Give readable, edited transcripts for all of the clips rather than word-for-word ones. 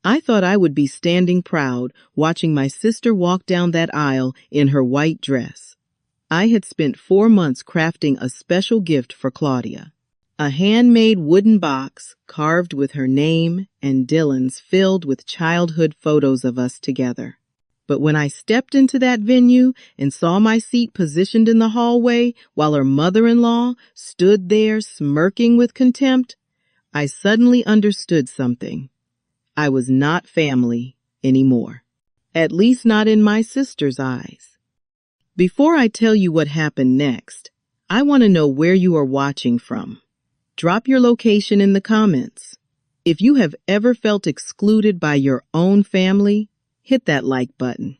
I thought I would be standing proud, watching my sister walk down that aisle in her white dress. I had spent 4 months crafting a special gift for Claudia. A handmade wooden box carved with her name and Dylan's, filled with childhood photos of us together. But when I stepped into that venue and saw my seat positioned in the hallway while her mother-in-law stood there smirking with contempt, I suddenly understood something. I was not family anymore. At least not in my sister's eyes. Before I tell you what happened next, I want to know where you are watching from. Drop your location in the comments. If you have ever felt excluded by your own family, hit that like button.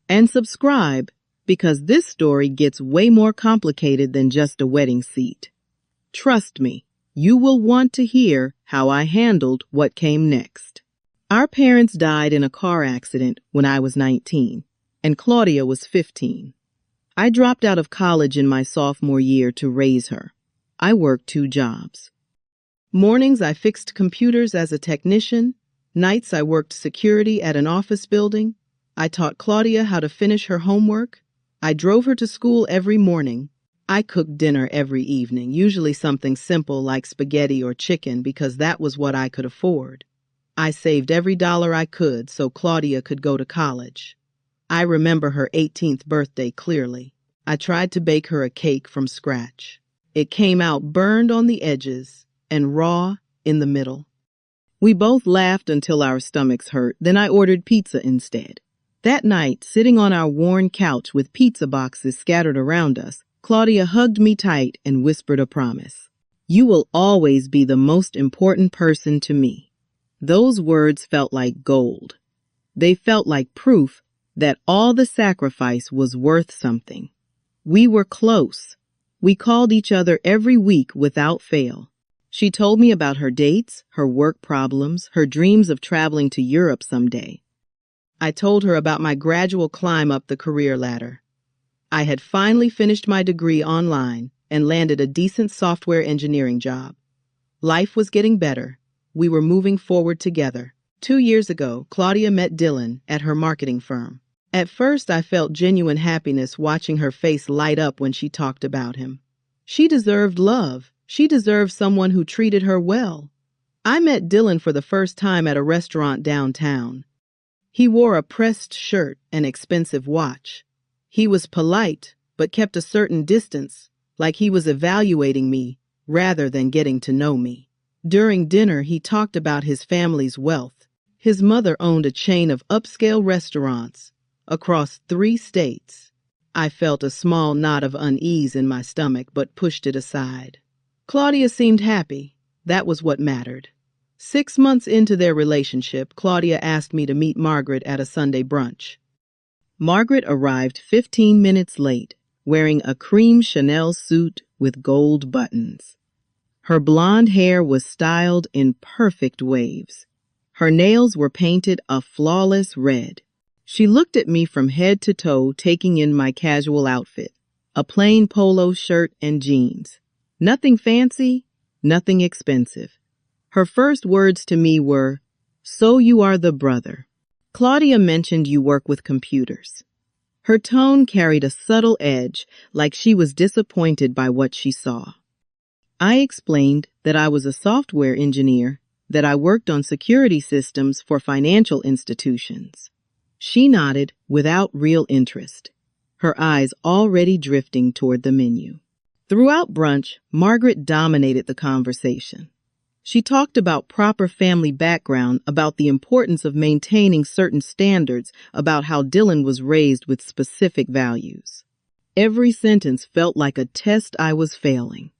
And subscribe, because this story gets way more complicated than just a wedding seat. Trust me, you will want to hear how I handled what came next. Our parents died in a car accident when I was 19, and Claudia was 15. I dropped out of college in my sophomore year to raise her. I worked 2 jobs. Mornings I fixed computers as a technician. Nights I worked security at an office building. I taught Claudia how to finish her homework. I drove her to school every morning. I cooked dinner every evening, usually something simple like spaghetti or chicken because that was what I could afford. I saved every dollar I could so Claudia could go to college. I remember her 18th birthday clearly. I tried to bake her a cake from scratch. It came out burned on the edges and raw in the middle. We both laughed until our stomachs hurt, then I ordered pizza instead. That night, sitting on our worn couch with pizza boxes scattered around us, Claudia hugged me tight and whispered a promise. "You will always be the most important person to me." Those words felt like gold. They felt like proof that all the sacrifice was worth something. We were close. We called each other every week without fail. She told me about her dates, her work problems, her dreams of traveling to Europe someday. I told her about my gradual climb up the career ladder. I had finally finished my degree online and landed a decent software engineering job. Life was getting better. We were moving forward together. 2 years ago, Claudia met Dylan at her marketing firm. At first, I felt genuine happiness watching her face light up when she talked about him. She deserved love. She deserved someone who treated her well. I met Dylan for the first time at a restaurant downtown. He wore a pressed shirt and expensive watch. He was polite, but kept a certain distance, like he was evaluating me rather than getting to know me. During dinner, he talked about his family's wealth. His mother owned a chain of upscale restaurants across 3 states. I felt a small knot of unease in my stomach, but pushed it aside. Claudia seemed happy. That was what mattered. 6 months into their relationship, Claudia asked me to meet Margaret at a Sunday brunch. Margaret arrived 15 minutes late, wearing a cream Chanel suit with gold buttons. Her blonde hair was styled in perfect waves. Her nails were painted a flawless red. She looked at me from head to toe, taking in my casual outfit, a plain polo shirt and jeans. Nothing fancy, nothing expensive. Her first words to me were, "So you are the brother. Claudia mentioned you work with computers." Her tone carried a subtle edge, like she was disappointed by what she saw. I explained that I was a software engineer, that I worked on security systems for financial institutions. She nodded without real interest, her eyes already drifting toward the menu. Throughout brunch, Margaret dominated the conversation. She talked about proper family background, about the importance of maintaining certain standards, about how Dylan was raised with specific values. Every sentence felt like a test I was failing.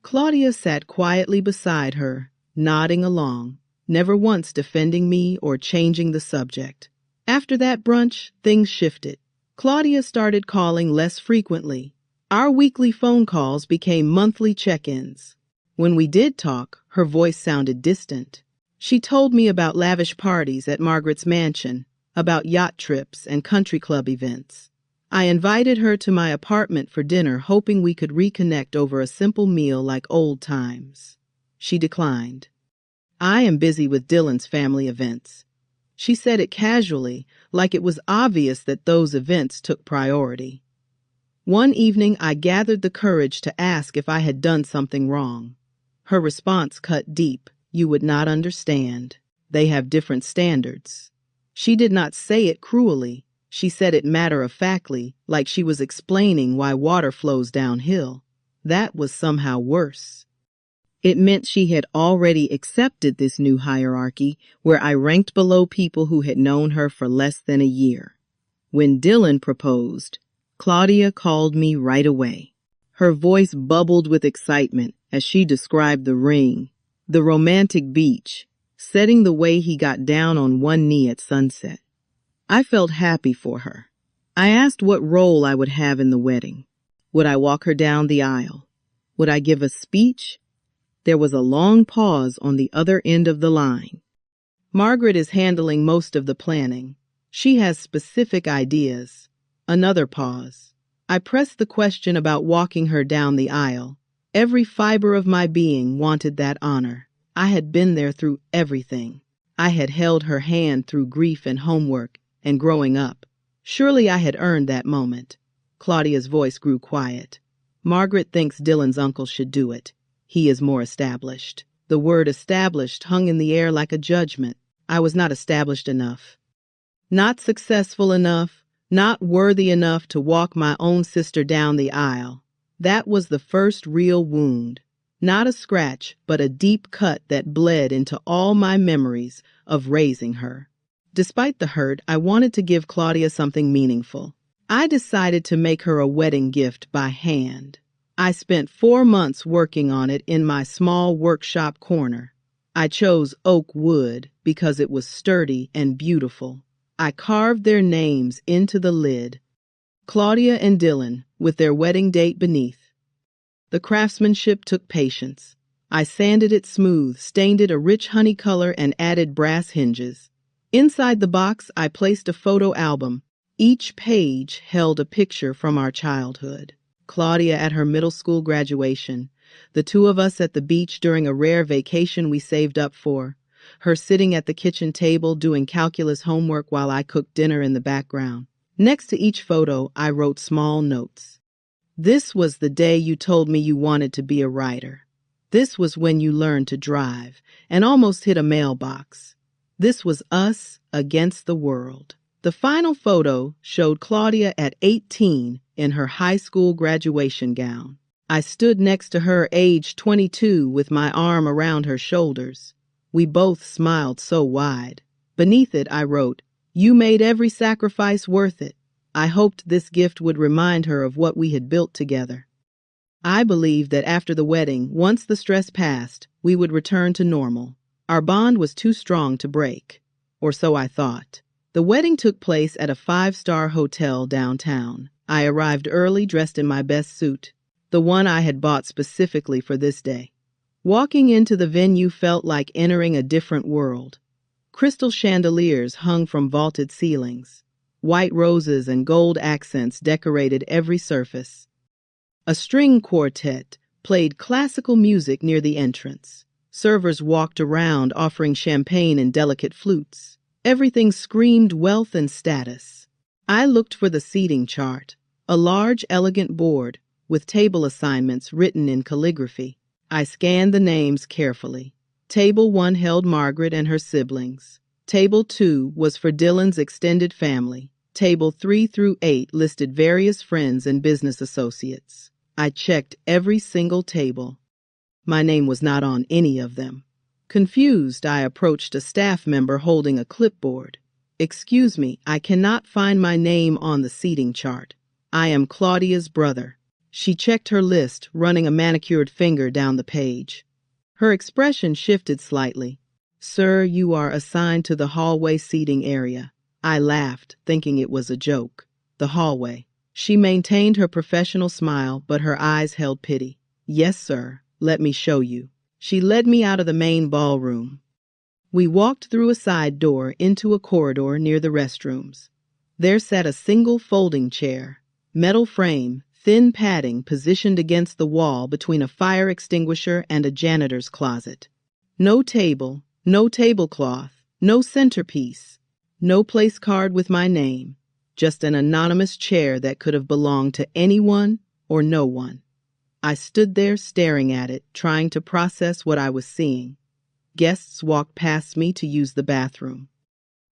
Claudia sat quietly beside her, nodding along, never once defending me or changing the subject. After that brunch, things shifted. Claudia started calling less frequently. Our weekly phone calls became monthly check-ins. When we did talk, her voice sounded distant. She told me about lavish parties at Margaret's mansion, about yacht trips and country club events. I invited her to my apartment for dinner, hoping we could reconnect over a simple meal like old times. She declined. "I am busy with Dylan's family events. She said it casually, like it was obvious that those events took priority. One evening, I gathered the courage to ask if I had done something wrong. Her response cut deep. You would not understand. They have different standards. She did not say it cruelly. She said it matter-of-factly, like she was explaining why water flows downhill. That was somehow worse. It meant she had already accepted this new hierarchy, where I ranked below people who had known her for less than a year. When Dylan proposed, Claudia called me right away. Her voice bubbled with excitement as she described the ring, the romantic beach, setting the way he got down on one knee at sunset. I felt happy for her. I asked what role I would have in the wedding. Would I walk her down the aisle? Would I give a speech? There was a long pause on the other end of the line. Margaret is handling most of the planning. She has specific ideas. Another pause. I pressed the question about walking her down the aisle. Every fiber of my being wanted that honor. I had been there through everything. I had held her hand through grief and homework and growing up. Surely I had earned that moment. Claudia's voice grew quiet. Margaret thinks Dylan's uncle should do it. He is more established. The word established hung in the air like a judgment. I was not established enough. Not successful enough. Not worthy enough to walk my own sister down the aisle. That was the first real wound. Not a scratch, but a deep cut that bled into all my memories of raising her. Despite the hurt, I wanted to give Claudia something meaningful. I decided to make her a wedding gift by hand. I spent 4 months working on it in my small workshop corner. I chose oak wood because it was sturdy and beautiful. I carved their names into the lid. Claudia and Dylan, with their wedding date beneath. The craftsmanship took patience. I sanded it smooth, stained it a rich honey color, and added brass hinges. Inside the box, I placed a photo album. Each page held a picture from our childhood. Claudia at her middle school graduation, the two of us at the beach during a rare vacation we saved up for, her sitting at the kitchen table doing calculus homework while I cooked dinner in the background. Next to each photo, I wrote small notes. This was the day you told me you wanted to be a writer. This was when you learned to drive and almost hit a mailbox. This was us against the world. The final photo showed Claudia at 18 in her high school graduation gown. I stood next to her, age 22, with my arm around her shoulders. We both smiled so wide. Beneath it, I wrote, "You made every sacrifice worth it." I hoped this gift would remind her of what we had built together. I believed that after the wedding, once the stress passed, we would return to normal. Our bond was too strong to break. Or so I thought. The wedding took place at a 5-star hotel downtown. I arrived early, dressed in my best suit, the one I had bought specifically for this day. Walking into the venue felt like entering a different world. Crystal chandeliers hung from vaulted ceilings. White roses and gold accents decorated every surface. A string quartet played classical music near the entrance. Servers walked around offering champagne and delicate flutes. Everything screamed wealth and status. I looked for the seating chart, a large, elegant board with table assignments written in calligraphy. I scanned the names carefully. Table 1 held Margaret and her siblings. Table 2 was for Dylan's extended family. Table 3 through 8 listed various friends and business associates. I checked every single table. My name was not on any of them. Confused, I approached a staff member holding a clipboard. "Excuse me, I cannot find my name on the seating chart. I am Claudia's brother." She checked her list, running a manicured finger down the page. Her expression shifted slightly. "Sir, you are assigned to the hallway seating area." I laughed, thinking it was a joke. The hallway. She maintained her professional smile, but her eyes held pity. "Yes, sir. Let me show you." She led me out of the main ballroom. We walked through a side door into a corridor near the restrooms. There sat a single folding chair, metal frame, thin padding positioned against the wall between a fire extinguisher and a janitor's closet. No table, no tablecloth, no centerpiece, No place card with my name, just an anonymous chair that could have belonged to anyone or no one. I stood there staring at it, trying to process what I was seeing. Guests walked past me to use the bathroom.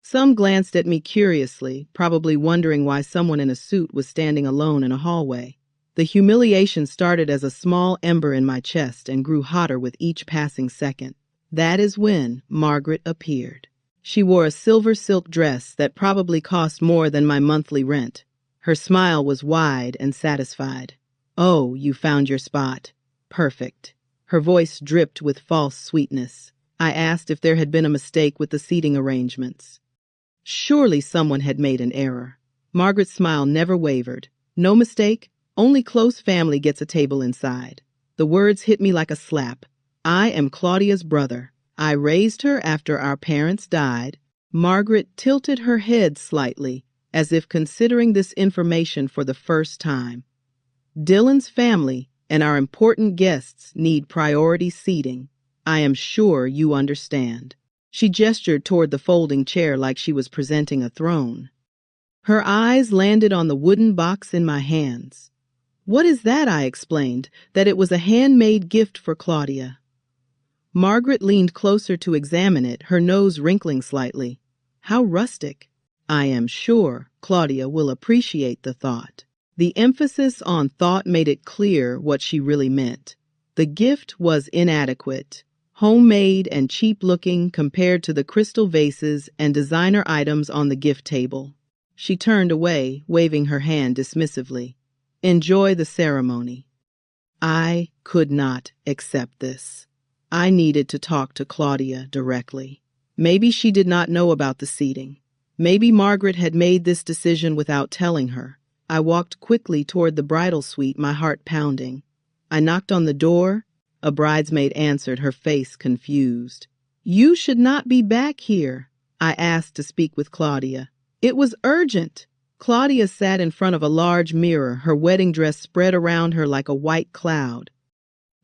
Some glanced at me curiously, probably wondering why someone in a suit was standing alone in a hallway. The humiliation started as a small ember in my chest and grew hotter with each passing second. That is when Margaret appeared. She wore a silver silk dress that probably cost more than my monthly rent. Her smile was wide and satisfied. "Oh, you found your spot. Perfect." Her voice dripped with false sweetness. I asked if there had been a mistake with the seating arrangements. Surely someone had made an error. Margaret's smile never wavered. "No mistake, only close family gets a table inside." The words hit me like a slap. I am Claudia's brother. I raised her after our parents died. Margaret tilted her head slightly, as if considering this information for the first time. Dylan's family and our important guests need priority seating. I am sure you understand. She gestured toward the folding chair like she was presenting a throne. Her eyes landed on the wooden box in my hands. "What is that?" I explained, that it was a handmade gift for Claudia. Margaret leaned closer to examine it, her nose wrinkling slightly. "How rustic." "I am sure Claudia will appreciate the thought." The emphasis on thought made it clear what she really meant. The gift was inadequate, homemade and cheap-looking compared to the crystal vases and designer items on the gift table. She turned away, waving her hand dismissively. "Enjoy the ceremony." I could not accept this. I needed to talk to Claudia directly. Maybe she did not know about the seating. Maybe Margaret had made this decision without telling her. I walked quickly toward the bridal suite, my heart pounding. I knocked on the door. A bridesmaid answered, her face confused. "You should not be back here." I asked to speak with Claudia. "It was urgent." Claudia sat in front of a large mirror, her wedding dress spread around her like a white cloud.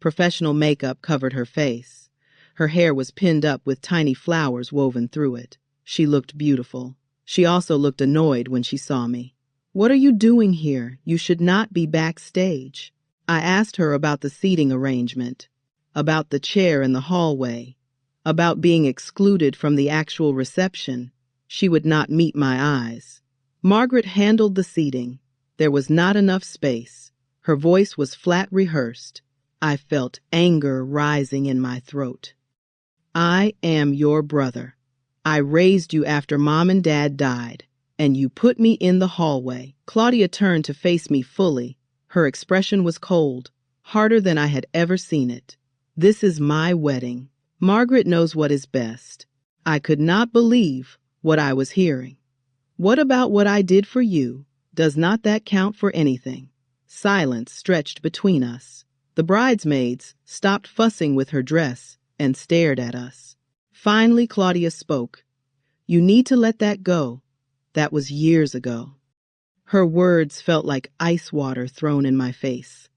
Professional makeup covered her face. Her hair was pinned up with tiny flowers woven through it. She looked beautiful. She also looked annoyed when she saw me. "What are you doing here? You should not be backstage." I asked her about the seating arrangement, about the chair in the hallway, about being excluded from the actual reception. She would not meet my eyes. Margaret handled the seating. There was not enough space. Her voice was flat rehearsed. I felt anger rising in my throat. "I am your brother. I raised you after Mom and Dad died, and you put me in the hallway." Claudia turned to face me fully. Her expression was cold, harder than I had ever seen it. "This is my wedding. Margaret knows what is best." I could not believe what I was hearing. "What about what I did for you? Does not that count for anything?" Silence stretched between us. The bridesmaids stopped fussing with her dress and stared at us. Finally, Claudia spoke. "You need to let that go. That was years ago." Her words felt like ice water thrown in my face.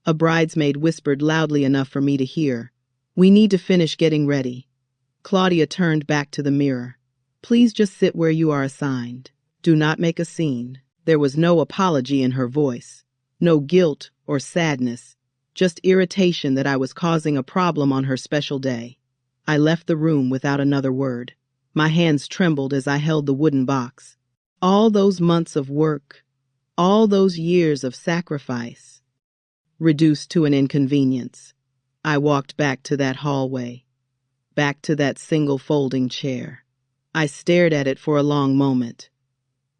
A bridesmaid whispered loudly enough for me to hear, "We need to finish getting ready." Claudia turned back to the mirror. "Please just sit where you are assigned. Do not make a scene." There was no apology in her voice, no guilt or sadness, just irritation that I was causing a problem on her special day. I left the room without another word. My hands trembled as I held the wooden box. All those months of work, all those years of sacrifice, reduced to an inconvenience. I walked back to that hallway, back to that single folding chair. I stared at it for a long moment.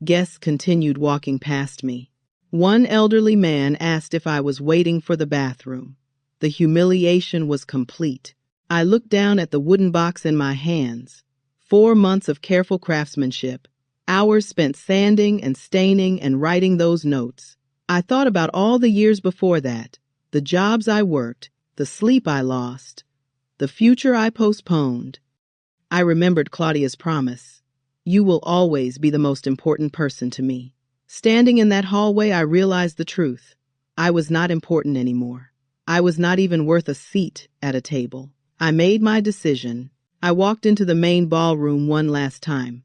Guests continued walking past me. One elderly man asked if I was waiting for the bathroom. The humiliation was complete. I looked down at the wooden box in my hands. 4 months of careful craftsmanship, hours spent sanding and staining and writing those notes. I thought about all the years before that, the jobs I worked, the sleep I lost, the future I postponed. I remembered Claudia's promise. "You will always be the most important person to me." Standing in that hallway, I realized the truth. I was not important anymore. I was not even worth a seat at a table. I made my decision. I walked into the main ballroom one last time.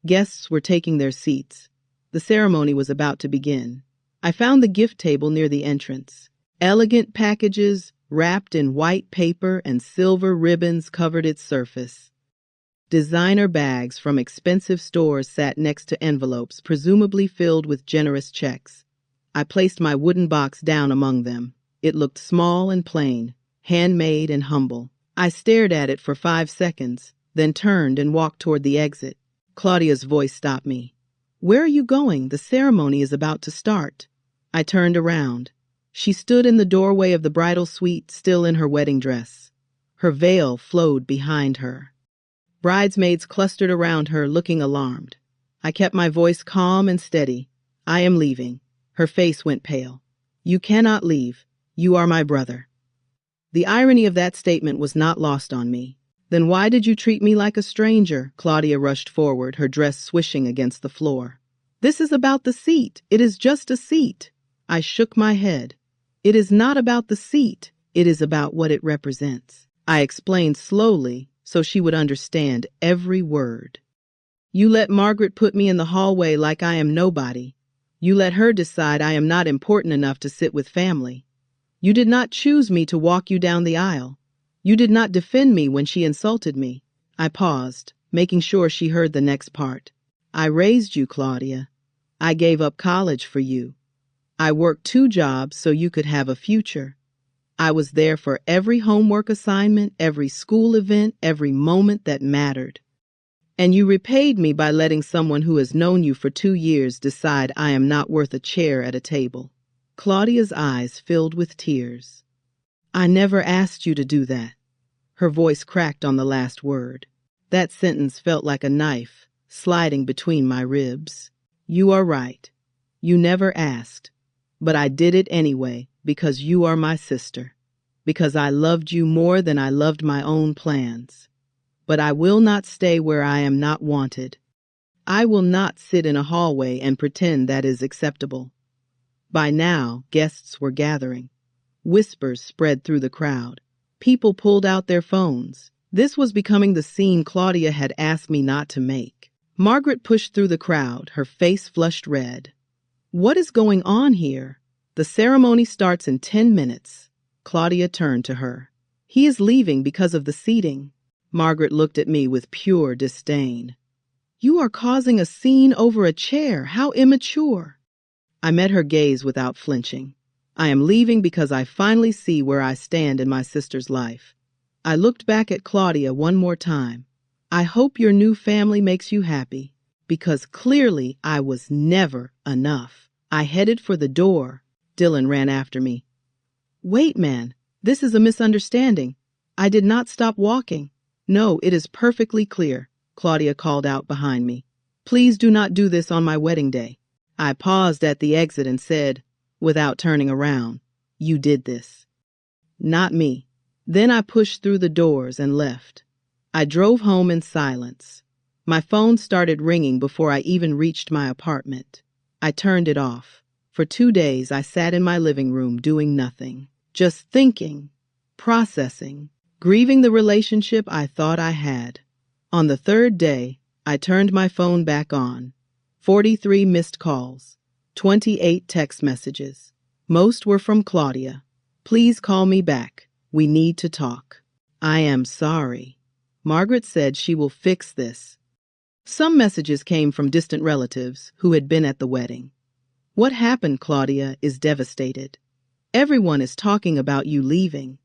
Guests were taking their seats. The ceremony was about to begin. I found the gift table near the entrance. Elegant packages, wrapped in white paper and silver ribbons covered its surface. Designer bags from expensive stores sat next to envelopes, presumably filled with generous checks. I placed my wooden box down among them. It looked small and plain, handmade and humble. I stared at it for 5 seconds, then turned and walked toward the exit. Claudia's voice stopped me. "Where are you going? The ceremony is about to start." I turned around. She stood in the doorway of the bridal suite, still in her wedding dress. Her veil flowed behind her. Bridesmaids clustered around her, looking alarmed. I kept my voice calm and steady. "I am leaving." Her face went pale. "You cannot leave. You are my brother." The irony of that statement was not lost on me. "Then why did you treat me like a stranger?" Claudia rushed forward, her dress swishing against the floor. "This is about the seat. It is just a seat." I shook my head. "It is not about the seat. It is about what it represents." I explained slowly so she would understand every word. "You let Margaret put me in the hallway like I am nobody. You let her decide I am not important enough to sit with family. You did not choose me to walk you down the aisle. You did not defend me when she insulted me." I paused, making sure she heard the next part. "I raised you, Claudia. I gave up college for you. I worked 2 jobs so you could have a future. I was there for every homework assignment, every school event, every moment that mattered. And you repaid me by letting someone who has known you for 2 years decide I am not worth a chair at a table." Claudia's eyes filled with tears. "I never asked you to do that." Her voice cracked on the last word. That sentence felt like a knife, sliding between my ribs. "You are right. You never asked. But I did it anyway, because you are my sister. Because I loved you more than I loved my own plans. But I will not stay where I am not wanted. I will not sit in a hallway and pretend that is acceptable." By now, guests were gathering. Whispers spread through the crowd. People pulled out their phones. This was becoming the scene Claudia had asked me not to make. Margaret pushed through the crowd, her face flushed red. "What is going on here? The ceremony starts in 10 minutes. Claudia turned to her. "He is leaving because of the seating." Margaret looked at me with pure disdain. "You are causing a scene over a chair. How immature." I met her gaze without flinching. "I am leaving because I finally see where I stand in my sister's life." I looked back at Claudia one more time. "I hope your new family makes you happy, because clearly I was never enough." I headed for the door. Dylan ran after me. "Wait, man, this is a misunderstanding. I did not stop walking." "No, it is perfectly clear," Claudia called out behind me. "Please do not do this on my wedding day." I paused at the exit and said, without turning around, "You did this." "Not me." Then I pushed through the doors and left. I drove home in silence. My phone started ringing before I even reached my apartment. I turned it off. For 2 days, I sat in my living room doing nothing, just thinking, processing, grieving the relationship I thought I had. On the 3rd day, I turned my phone back on. 43 missed calls, 28 text messages. Most were from Claudia. "Please call me back. We need to talk." "I am sorry. Margaret said she will fix this." Some messages came from distant relatives who had been at the wedding. "What happened, Claudia, is devastated. Everyone is talking about you leaving."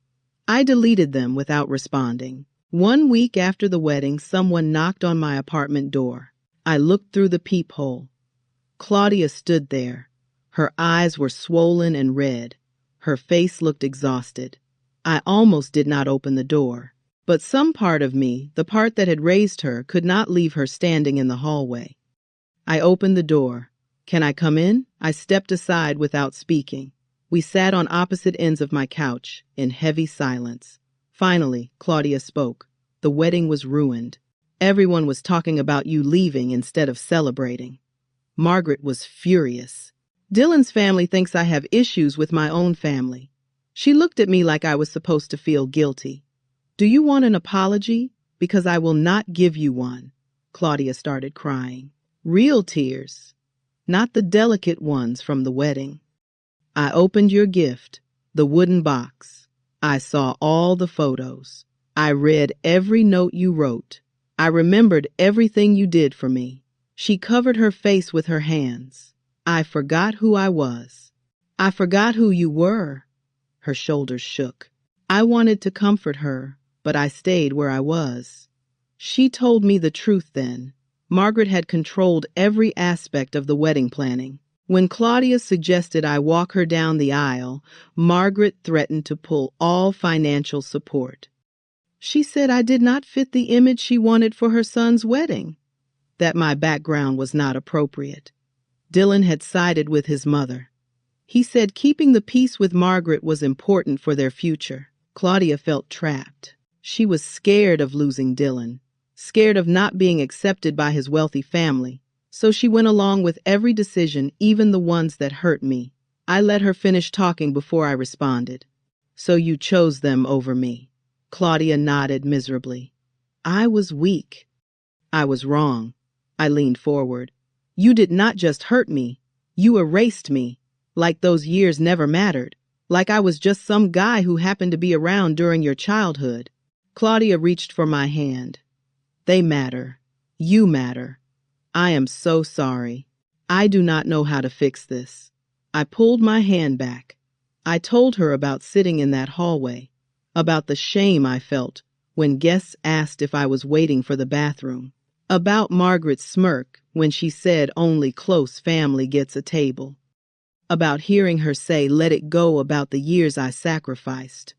I deleted them without responding. 1 week after the wedding, someone knocked on my apartment door. I looked through the peephole. Claudia stood there. Her eyes were swollen and red. Her face looked exhausted. I almost did not open the door. But some part of me, the part that had raised her, could not leave her standing in the hallway. I opened the door. "Can I come in?" I stepped aside without speaking. We sat on opposite ends of my couch, in heavy silence. Finally, Claudia spoke. "The wedding was ruined. Everyone was talking about you leaving instead of celebrating." Margaret was furious. "Dylan's family thinks I have issues with my own family." She looked at me like I was supposed to feel guilty. "Do you want an apology? Because I will not give you one." Claudia started crying. Real tears, not the delicate ones from the wedding. I opened your gift, the wooden box. I saw all the photos. I read every note you wrote. I remembered everything you did for me. She covered her face with her hands. I forgot who I was. I forgot who you were. Her shoulders shook. I wanted to comfort her, but I stayed where I was. She told me the truth then. Margaret had controlled every aspect of the wedding planning. When Claudia suggested I walk her down the aisle, Margaret threatened to pull all financial support. She said I did not fit the image she wanted for her son's wedding, that my background was not appropriate. Dylan had sided with his mother. He said keeping the peace with Margaret was important for their future. Claudia felt trapped. She was scared of losing Dylan, scared of not being accepted by his wealthy family. So she went along with every decision, even the ones that hurt me. I let her finish talking before I responded. So you chose them over me. Claudia nodded miserably. I was weak. I was wrong. I leaned forward. You did not just hurt me. You erased me. Like those years never mattered. Like I was just some guy who happened to be around during your childhood. Claudia reached for my hand. They matter. You matter. I am so sorry. I do not know how to fix this. I pulled my hand back. I told her about sitting in that hallway, about the shame I felt when guests asked if I was waiting for the bathroom, about Margaret's smirk when she said only close family gets a table, about hearing her say let it go about the years I sacrificed.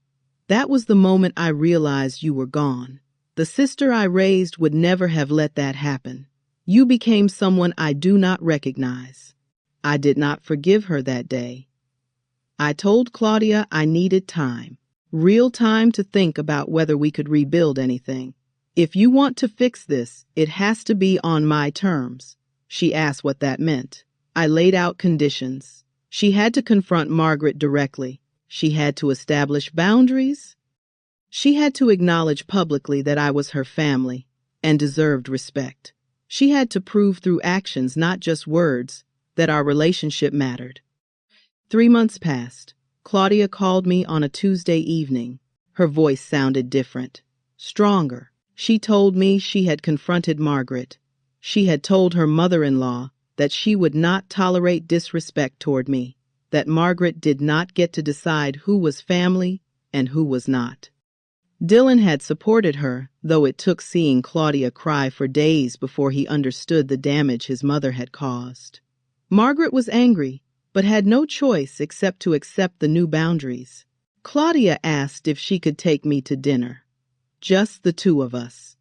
That was the moment I realized you were gone. The sister I raised would never have let that happen. You became someone I do not recognize. I did not forgive her that day. I told Claudia I needed time, real time to think about whether we could rebuild anything. If you want to fix this, it has to be on my terms. She asked what that meant. I laid out conditions. She had to confront Margaret directly. She had to establish boundaries. She had to acknowledge publicly that I was her family and deserved respect. She had to prove through actions, not just words, that our relationship mattered. 3 months passed. Claudia called me on a Tuesday evening. Her voice sounded different, stronger. She told me she had confronted Margaret. She had told her mother-in-law that she would not tolerate disrespect toward me, that Margaret did not get to decide who was family and who was not. Dylan had supported her, though it took seeing Claudia cry for days before he understood the damage his mother had caused. Margaret was angry, but had no choice except to accept the new boundaries. Claudia asked if she could take me to dinner. Just the two of us.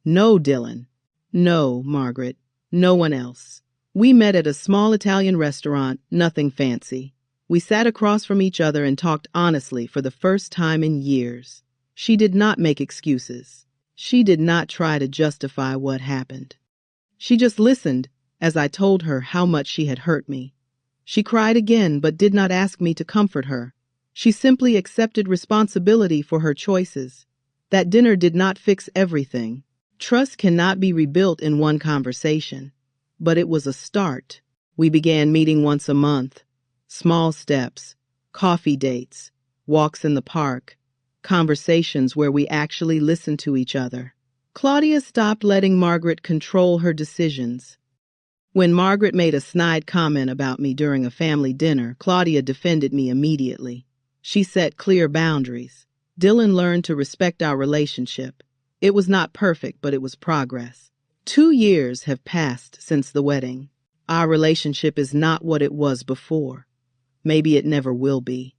No, Dylan. No, Margaret. No one else. We met at a small Italian restaurant, nothing fancy. We sat across from each other and talked honestly for the first time in years. She did not make excuses. She did not try to justify what happened. She just listened as I told her how much she had hurt me. She cried again, but did not ask me to comfort her. She simply accepted responsibility for her choices. That dinner did not fix everything. Trust cannot be rebuilt in one conversation. But it was a start. We began meeting once a month. Small steps, coffee dates, walks in the park, conversations where we actually listened to each other. Claudia stopped letting Margaret control her decisions. When Margaret made a snide comment about me during a family dinner, Claudia defended me immediately. She set clear boundaries. Dylan learned to respect our relationship. It was not perfect, but it was progress. 2 years have passed since the wedding. Our relationship is not what it was before. Maybe it never will be.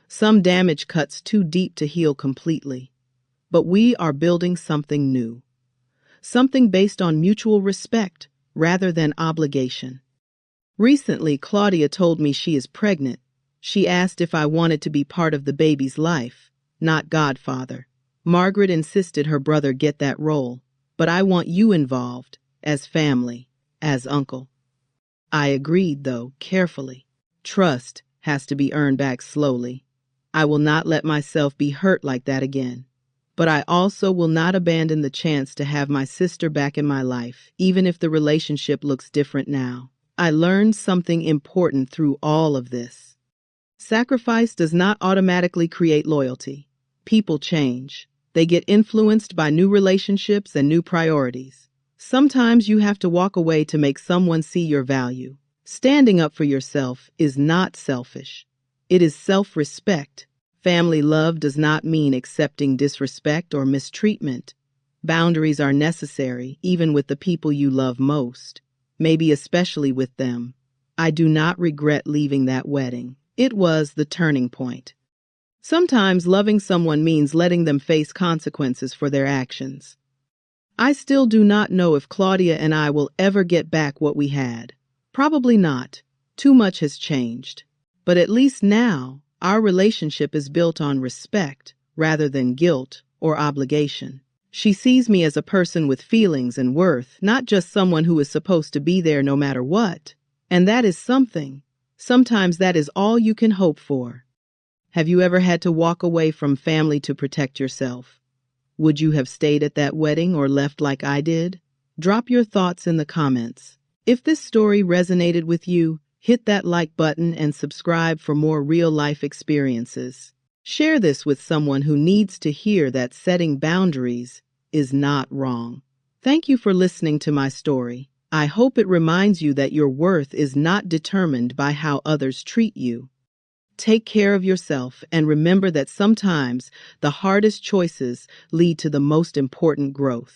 Some damage cuts too deep to heal completely. But we are building something new. Something based on mutual respect rather than obligation. Recently, Claudia told me she is pregnant. She asked if I wanted to be part of the baby's life, not godfather. Margaret insisted her brother get that role, but I want you involved, as family, as uncle. I agreed, though, carefully. Trust has to be earned back slowly. I will not let myself be hurt like that again. But I also will not abandon the chance to have my sister back in my life, even if the relationship looks different now. I learned something important through all of this. Sacrifice does not automatically create loyalty. People change. They get influenced by new relationships and new priorities. Sometimes you have to walk away to make someone see your value. Standing up for yourself is not selfish. It is self-respect. Family love does not mean accepting disrespect or mistreatment. Boundaries are necessary, even with the people you love most, maybe especially with them. I do not regret leaving that wedding. It was the turning point. Sometimes loving someone means letting them face consequences for their actions. I still do not know if Claudia and I will ever get back what we had. Probably not. Too much has changed. But at least now, our relationship is built on respect rather than guilt or obligation. She sees me as a person with feelings and worth, not just someone who is supposed to be there no matter what. And that is something. Sometimes that is all you can hope for. Have you ever had to walk away from family to protect yourself? Would you have stayed at that wedding or left like I did? Drop your thoughts in the comments. If this story resonated with you, hit that like button and subscribe for more real-life experiences. Share this with someone who needs to hear that setting boundaries is not wrong. Thank you for listening to my story. I hope it reminds you that your worth is not determined by how others treat you. Take care of yourself and remember that sometimes the hardest choices lead to the most important growth.